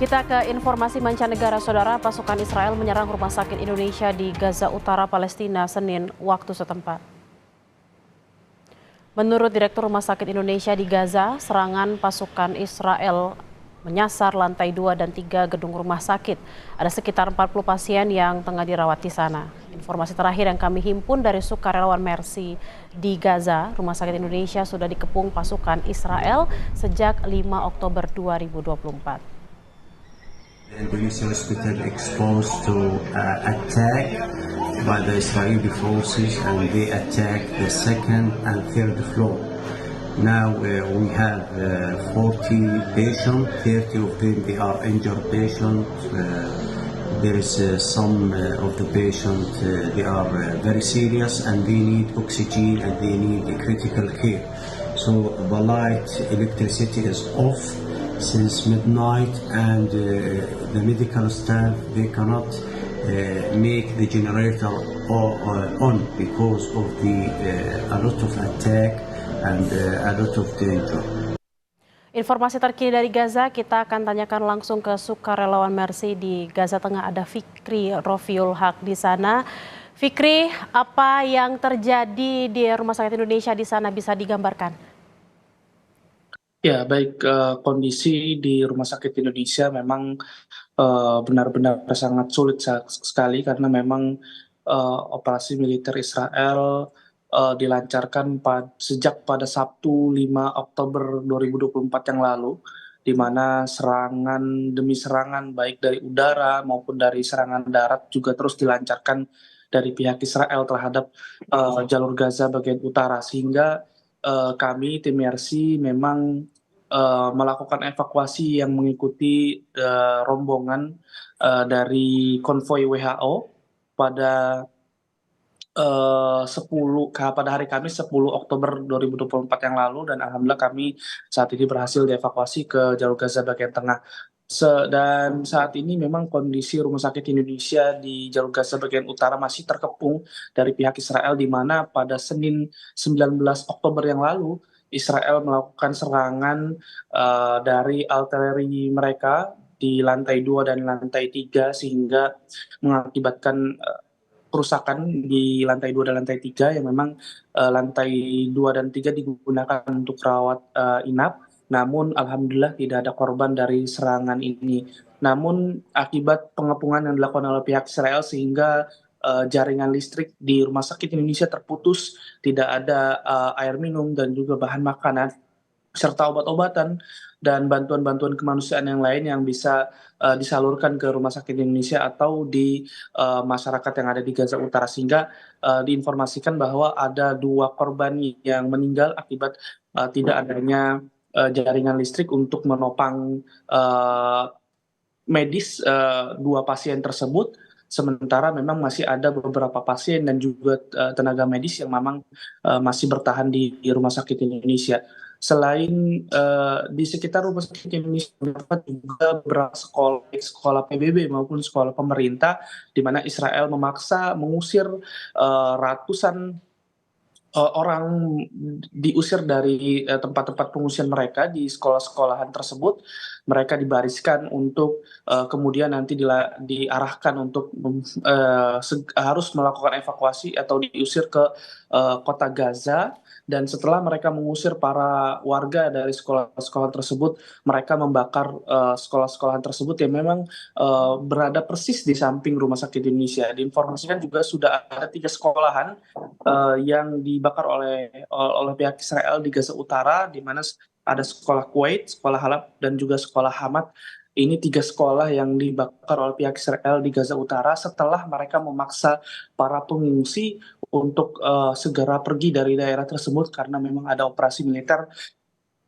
Kita ke informasi mancanegara, Saudara. Pasukan Israel menyerang rumah sakit Indonesia di Gaza Utara, Palestina, Senin waktu setempat. Menurut Direktur Rumah Sakit Indonesia di Gaza, serangan pasukan Israel menyasar lantai 2 dan 3 gedung rumah sakit. Ada sekitar 40 pasien yang tengah dirawat di sana. Informasi terakhir yang kami himpun dari sukarelawan Mercy di Gaza, Rumah Sakit Indonesia sudah dikepung pasukan Israel sejak 5 Oktober 2024. The Indonesian hospital exposed to attack by the Israeli forces, and they attacked the second and third floor. Now we have 40 patients, 30 of them they are injured patients. There is some of the patients they are very serious and they need oxygen and they need critical care. So the light, electricity is off since midnight, and the medical staff they cannot make the generator on because of a lot of attack and a lot of danger. Informasi terkini dari Gaza kita akan tanyakan langsung ke sukarelawan Mercy di Gaza Tengah. Ada Fikri Rofiul Haq di sana. Fikri, apa yang terjadi di Rumah Sakit Indonesia di sana bisa digambarkan? Ya, baik, kondisi di Rumah Sakit Indonesia memang benar-benar sangat sulit sekali karena memang operasi militer Israel dilancarkan sejak pada Sabtu 5 Oktober 2024 yang lalu, di mana serangan demi serangan baik dari udara maupun dari serangan darat juga terus dilancarkan dari pihak Israel terhadap jalur Gaza bagian utara, sehingga kami tim Mercy memang melakukan evakuasi yang mengikuti rombongan dari konvoi WHO pada pada hari Kamis 10 Oktober 2024 yang lalu, dan alhamdulillah kami saat ini berhasil dievakuasi ke jalur Gaza bagian tengah. Dan saat ini memang kondisi Rumah Sakit Indonesia di jalur Gaza bagian utara masih terkepung dari pihak Israel, di mana pada Senin 19 Oktober yang lalu Israel melakukan serangan dari artileri mereka di lantai 2 dan lantai 3 sehingga mengakibatkan kerusakan di lantai 2 dan lantai 3 yang memang lantai 2 dan 3 digunakan untuk rawat inap. Namun alhamdulillah tidak ada korban dari serangan ini. Namun akibat pengepungan yang dilakukan oleh pihak Israel sehingga jaringan listrik di Rumah Sakit Indonesia terputus, tidak ada air minum dan juga bahan makanan serta obat-obatan dan bantuan-bantuan kemanusiaan yang lain yang bisa disalurkan ke Rumah Sakit Indonesia atau di masyarakat yang ada di Gaza Utara, sehingga diinformasikan bahwa ada 2 korban yang meninggal akibat tidak adanya jaringan listrik untuk menopang medis 2 pasien tersebut. Sementara memang masih ada beberapa pasien dan juga tenaga medis yang memang masih bertahan di Rumah Sakit Indonesia. Selain di sekitar Rumah Sakit Indonesia terdapat juga beberapa sekolah PBB maupun sekolah pemerintah, di mana Israel memaksa mengusir ratusan orang diusir dari tempat-tempat pengungsian mereka di sekolah-sekolahan tersebut. Mereka dibariskan untuk kemudian nanti diarahkan untuk harus melakukan evakuasi atau diusir ke kota Gaza. Dan setelah mereka mengusir para warga dari sekolah-sekolah tersebut, mereka membakar sekolah-sekolahan tersebut yang memang berada persis di samping Rumah Sakit Indonesia. Diinformasikan juga sudah ada 3 sekolahan yang dibakar oleh pihak Israel di Gaza Utara, di mana ada sekolah Kuwait, sekolah Halab, dan juga sekolah Hamad. Ini 3 sekolah yang dibakar oleh pihak Israel di Gaza Utara setelah mereka memaksa para pengungsi untuk segera pergi dari daerah tersebut karena memang ada operasi militer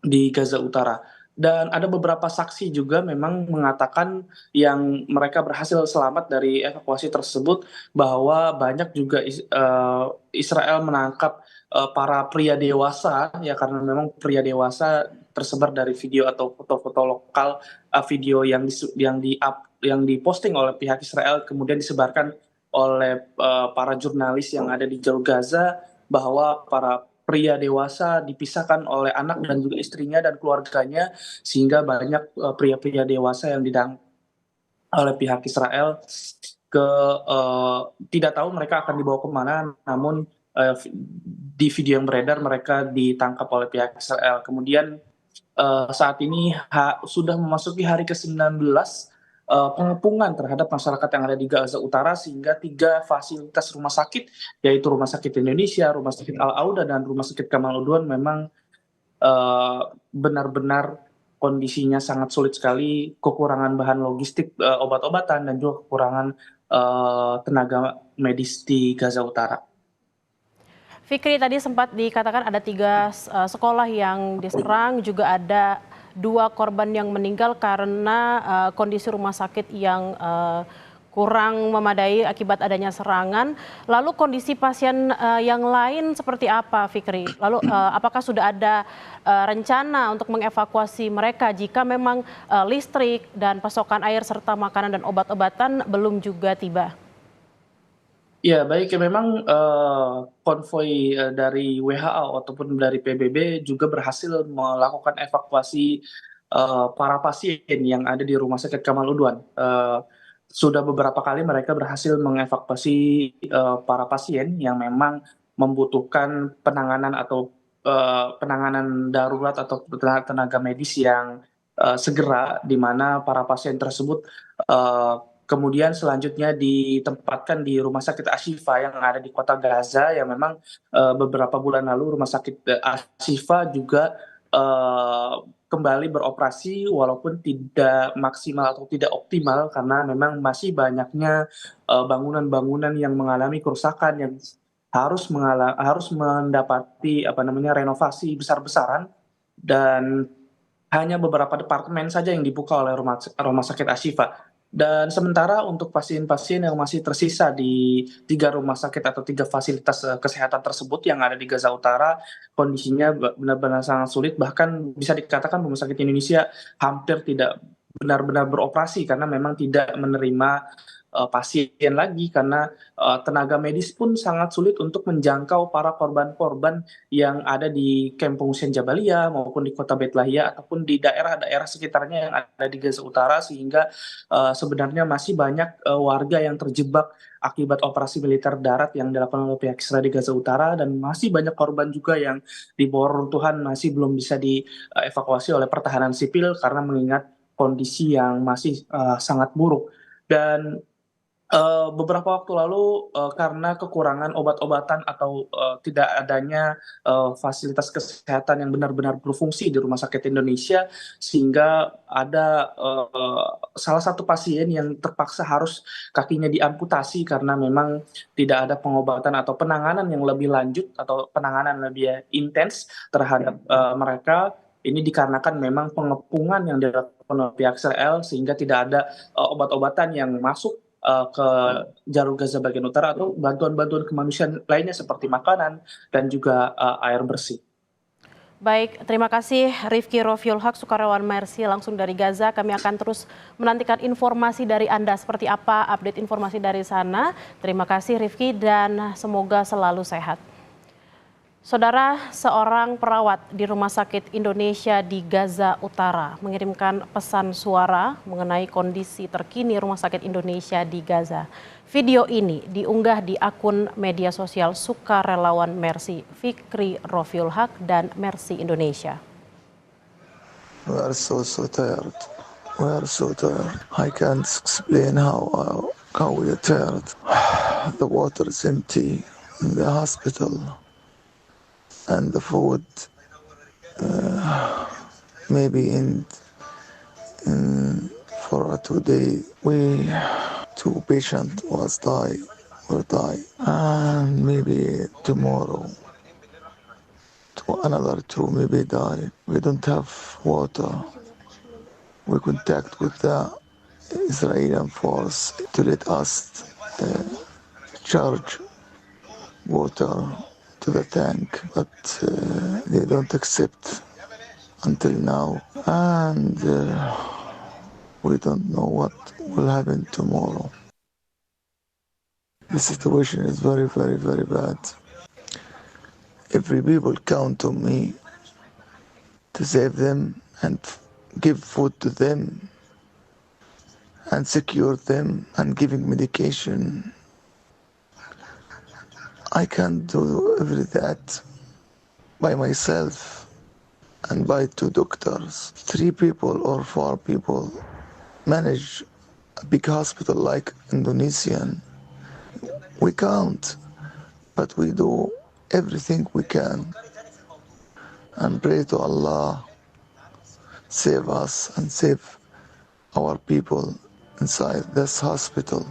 di Gaza Utara. Dan ada beberapa saksi juga memang mengatakan yang mereka berhasil selamat dari evakuasi tersebut, bahwa banyak juga Israel menangkap para pria dewasa, ya karena memang pria dewasa tersebar dari video atau foto-foto lokal, video yang diposting oleh pihak Israel kemudian disebarkan oleh para jurnalis yang ada di jalur Gaza, bahwa para pria dewasa dipisahkan oleh anak dan juga istrinya dan keluarganya, sehingga banyak pria-pria dewasa yang oleh pihak Israel ke tidak tahu mereka akan dibawa kemana, namun di video yang beredar mereka ditangkap oleh pihak Israel. Kemudian saat ini sudah memasuki hari ke-19 pengepungan terhadap masyarakat yang ada di Gaza Utara, sehingga 3 fasilitas rumah sakit, yaitu Rumah Sakit Indonesia, Rumah Sakit Al-Auda, dan Rumah Sakit Kamaluddin memang benar-benar kondisinya sangat sulit sekali, kekurangan bahan logistik, obat-obatan, dan juga kekurangan tenaga medis di Gaza Utara. Fikri, tadi sempat dikatakan ada 3 sekolah yang diserang, juga ada 2 korban yang meninggal karena kondisi rumah sakit yang kurang memadai akibat adanya serangan. Lalu kondisi pasien yang lain seperti apa, Fikri? Lalu apakah sudah ada rencana untuk mengevakuasi mereka jika memang listrik dan pasokan air serta makanan dan obat-obatan belum juga tiba? Ya, baik, ya memang konvoi dari WHO ataupun dari PBB juga berhasil melakukan evakuasi para pasien yang ada di Rumah Sakit Kamaluddin. Sudah beberapa kali mereka berhasil mengevakuasi para pasien yang memang membutuhkan penanganan atau penanganan darurat atau tenaga medis yang segera, di mana para pasien tersebut kemudian selanjutnya ditempatkan di Rumah Sakit Ashifa yang ada di kota Gaza, yang memang beberapa bulan lalu Rumah Sakit Ashifa juga kembali beroperasi walaupun tidak maksimal atau tidak optimal, karena memang masih banyaknya bangunan-bangunan yang mengalami kerusakan yang harus mendapati renovasi besar-besaran, dan hanya beberapa departemen saja yang dibuka oleh Rumah Sakit Ashifa. Dan sementara untuk pasien-pasien yang masih tersisa di 3 rumah sakit atau 3 fasilitas kesehatan tersebut yang ada di Gaza Utara, kondisinya benar-benar sangat sulit. Bahkan bisa dikatakan Rumah Sakit Indonesia hampir tidak benar-benar beroperasi karena memang tidak menerima pasien lagi, karena tenaga medis pun sangat sulit untuk menjangkau para korban-korban yang ada di kamp pengungsian Jabalia maupun di kota Beit Lahia ataupun di daerah-daerah sekitarnya yang ada di Gaza Utara, sehingga sebenarnya masih banyak warga yang terjebak akibat operasi militer darat yang dilakukan oleh pihak Israel di Gaza Utara, dan masih banyak korban juga yang di bawah runtuhan masih belum bisa dievakuasi oleh pertahanan sipil karena mengingat kondisi yang masih sangat buruk. Dan beberapa waktu lalu karena kekurangan obat-obatan atau tidak adanya fasilitas kesehatan yang benar-benar berfungsi di Rumah Sakit Indonesia, sehingga ada salah satu pasien yang terpaksa harus kakinya diamputasi karena memang tidak ada pengobatan atau penanganan yang lebih lanjut atau penanganan lebih intens terhadap mereka. Ini dikarenakan memang pengepungan yang dilakukan oleh pihak Israel, sehingga tidak ada obat-obatan yang masuk ke jalur Gaza bagian utara atau bantuan-bantuan kemanusiaan lainnya seperti makanan dan juga air bersih. Baik, terima kasih Rifki Rofiul Haq, sukarelawan Mercy langsung dari Gaza. Kami akan terus menantikan informasi dari Anda, seperti apa update informasi dari sana. Terima kasih Rifki dan semoga selalu sehat. Saudara, seorang perawat di Rumah Sakit Indonesia di Gaza Utara mengirimkan pesan suara mengenai kondisi terkini Rumah Sakit Indonesia di Gaza. Video ini diunggah di akun media sosial sukarelawan Mercy, Fikri Rofiul Haq dan Mercy Indonesia. We are so tired. We are so tired. I can't explain how we are tired. The water is empty in the hospital. And the food maybe in for 2 days 2 patients will die, and maybe tomorrow another 2 maybe die. We don't have water. We contact with the Israeli force to let us charge water to the tank, but they don't accept until now, and we don't know what will happen tomorrow. The situation is very, very, very bad. Every people count on me to save them and give food to them, and secure them and giving medication. I can't do every that by myself and by 2 doctors. 3 people or 4 people manage a big hospital like Indonesian. We can't, but we do everything we can and pray to Allah save us and save our people inside this hospital.